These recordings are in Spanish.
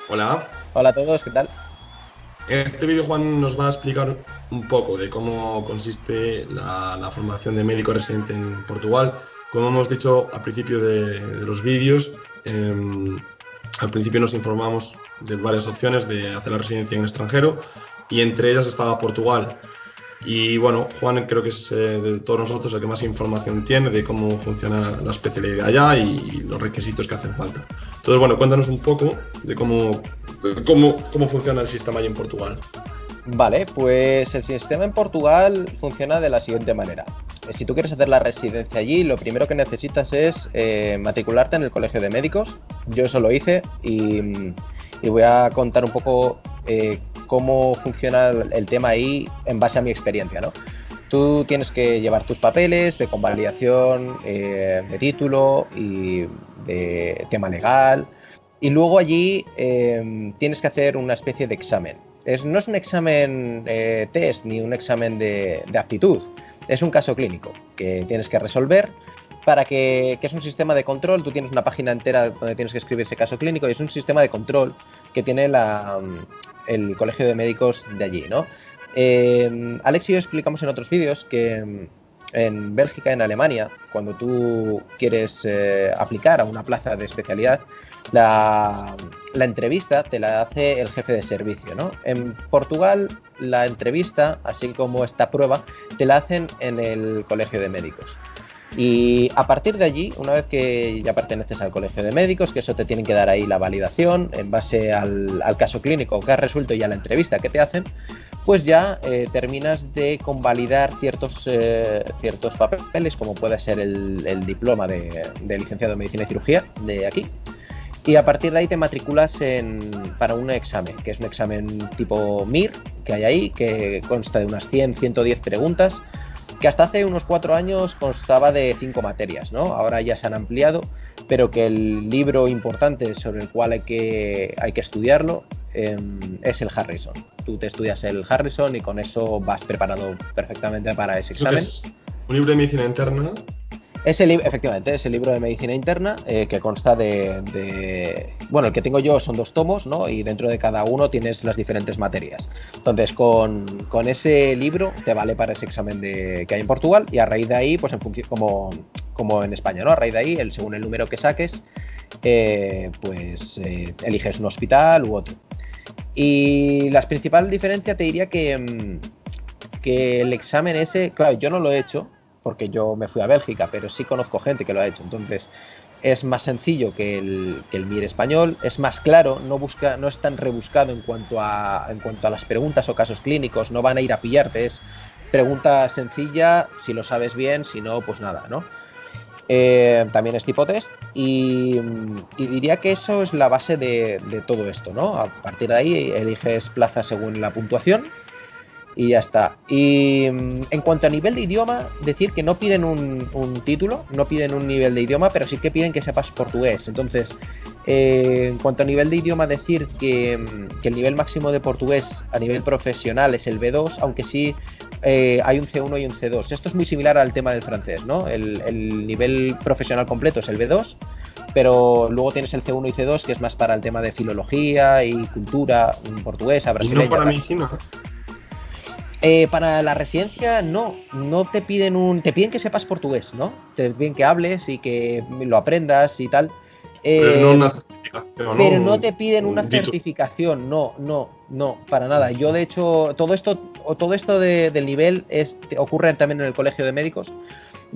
Hola. Hola a todos, ¿qué tal? En este vídeo Juan nos va a explicar un poco de cómo consiste la formación de médico residente en Portugal. Como hemos dicho al principio de los vídeos, al principio nos informamos de varias opciones de hacer la residencia en el extranjero y entre ellas estaba Portugal. Y bueno, Juan creo que es de todos nosotros el que más información tiene de cómo funciona la especialidad allá y los requisitos que hacen falta. Entonces, bueno, cuéntanos un poco de cómo funciona el sistema allí en Portugal. Vale, pues el sistema en Portugal funciona de la siguiente manera. Si tú quieres hacer la residencia allí, lo primero que necesitas es matricularte en el colegio de médicos. Yo eso lo hice y voy a contar un poco cómo funciona el tema ahí en base a mi experiencia, ¿no? Tú tienes que llevar tus papeles de convalidación, de título y de tema legal. Y luego allí tienes que hacer una especie de examen. No es un examen test ni un examen de aptitud, es un caso clínico que tienes que resolver que es un sistema de control. Tú tienes una página entera donde tienes que escribir ese caso clínico y es un sistema de control que tiene el colegio de médicos de allí, ¿no? Alex y yo explicamos en otros vídeos que en Bélgica, en Alemania, cuando tú quieres aplicar a una plaza de especialidad, la entrevista te la hace el jefe de servicio, ¿no? En Portugal, la entrevista, así como esta prueba, te la hacen en el colegio de médicos. Y a partir de allí, una vez que ya perteneces al colegio de médicos, que eso te tienen que dar ahí la validación en base al caso clínico que has resuelto y a la entrevista que te hacen, pues ya terminas de convalidar ciertos papeles, como puede ser el diploma de licenciado en medicina y cirugía de aquí. Y a partir de ahí te matriculas para un examen, que es un examen tipo MIR que hay ahí, que consta de unas 110 preguntas, que hasta hace unos 4 años constaba de 5 materias, ¿no? Ahora ya se han ampliado, pero que el libro importante sobre el cual hay que estudiarlo es el Harrison. Tú te estudias el Harrison y con eso vas preparado perfectamente para ese examen. ¿Es un libro de medicina interna? Efectivamente, es el libro de medicina interna que consta bueno, el que tengo yo son 2 tomos, ¿no? Y dentro de cada uno tienes las diferentes materias. Entonces, con ese libro te vale para ese examen que hay en Portugal y a raíz de ahí, pues en función, como en España, ¿no? A raíz de ahí, según el número que saques, eliges un hospital u otro. Y la principal diferencia te diría que el examen ese, claro, yo no lo he hecho, porque yo me fui a Bélgica, pero sí conozco gente que lo ha hecho. Entonces es más sencillo que el MIR español, es más claro, no es tan rebuscado en cuanto a las preguntas o casos clínicos, no van a ir a pillarte, es pregunta sencilla, si lo sabes bien, si no, pues nada, ¿no? También es tipo test y diría que eso es la base de todo esto, ¿no? A partir de ahí eliges plaza según la puntuación y ya está. Y en cuanto a nivel de idioma, decir que no piden un título, no piden un nivel de idioma, pero sí que piden que sepas portugués. Entonces, en cuanto a nivel de idioma, decir que el nivel máximo de portugués a nivel profesional es el B2, aunque sí hay un C1 y un C2. Esto es muy similar al tema del francés, ¿no? El nivel profesional completo es el B2, pero luego tienes el C1 y C2, que es más para el tema de filología y cultura portuguesa, brasileña. ¿Y no para medicina? Para la residencia no te piden te piden que sepas portugués, ¿no? Te piden que hables y que lo aprendas y tal. Pero no una certificación, Pero ¿no? no te piden una certificación, no, para nada. Yo, de hecho, todo esto del nivel ocurre también en el colegio de médicos.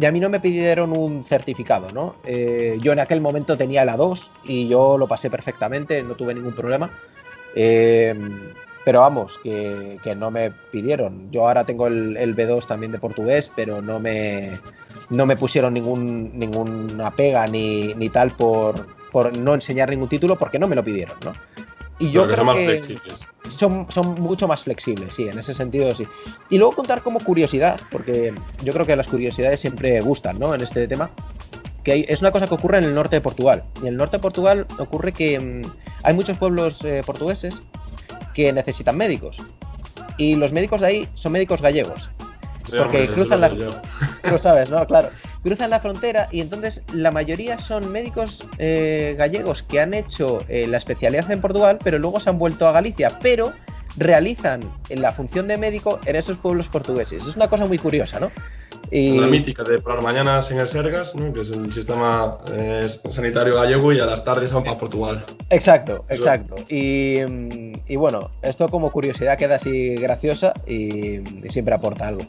Y a mí no me pidieron un certificado, ¿no? Yo en aquel momento tenía la 2 y yo lo pasé perfectamente, no tuve ningún problema. Pero vamos, que no me pidieron. Yo ahora tengo el B2 también de portugués, pero no me pusieron ninguna pega ni tal por no enseñar ningún título, porque no me lo pidieron, ¿no? Y yo creo son más que flexibles. son mucho más flexibles, sí, en ese sentido sí. Y luego contar como curiosidad, porque yo creo que las curiosidades siempre gustan, ¿no? En este tema, que es una cosa que ocurre en el norte de Portugal. Y en el norte de Portugal ocurre que hay muchos pueblos portugueses que necesitan médicos. Y los médicos de ahí son médicos gallegos. Sí, porque hombre, cruzan eso lo sé yo. Lo sabes, ¿no? Claro. cruzan la frontera y entonces la mayoría son médicos gallegos que han hecho la especialidad en Portugal, pero luego se han vuelto a Galicia, pero realizan la función de médico en esos pueblos portugueses. Es una cosa muy curiosa, ¿no? Y... La mítica de por las mañanas en el Sergas, ¿no? Que es el sistema sanitario gallego, y a las tardes van para Portugal. Exacto, exacto. Y bueno, esto como curiosidad queda así graciosa y siempre aporta algo.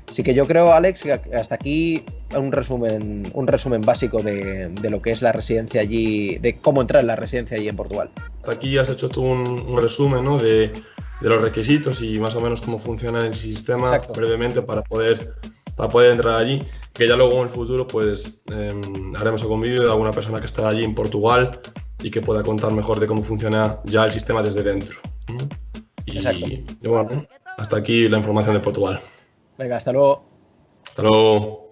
Así que yo creo, Alex, que hasta aquí un resumen básico de lo que es la residencia allí, de cómo entrar en la residencia allí en Portugal. Hasta aquí has hecho tú un resumen, ¿no? de los requisitos y más o menos cómo funciona el sistema. Exacto. Brevemente para poder entrar allí, que ya luego en el futuro pues haremos algún vídeo de alguna persona que está allí en Portugal y que pueda contar mejor de cómo funciona ya el sistema desde dentro. Y bueno, hasta aquí la información de Portugal. Venga, hasta luego. Hasta luego.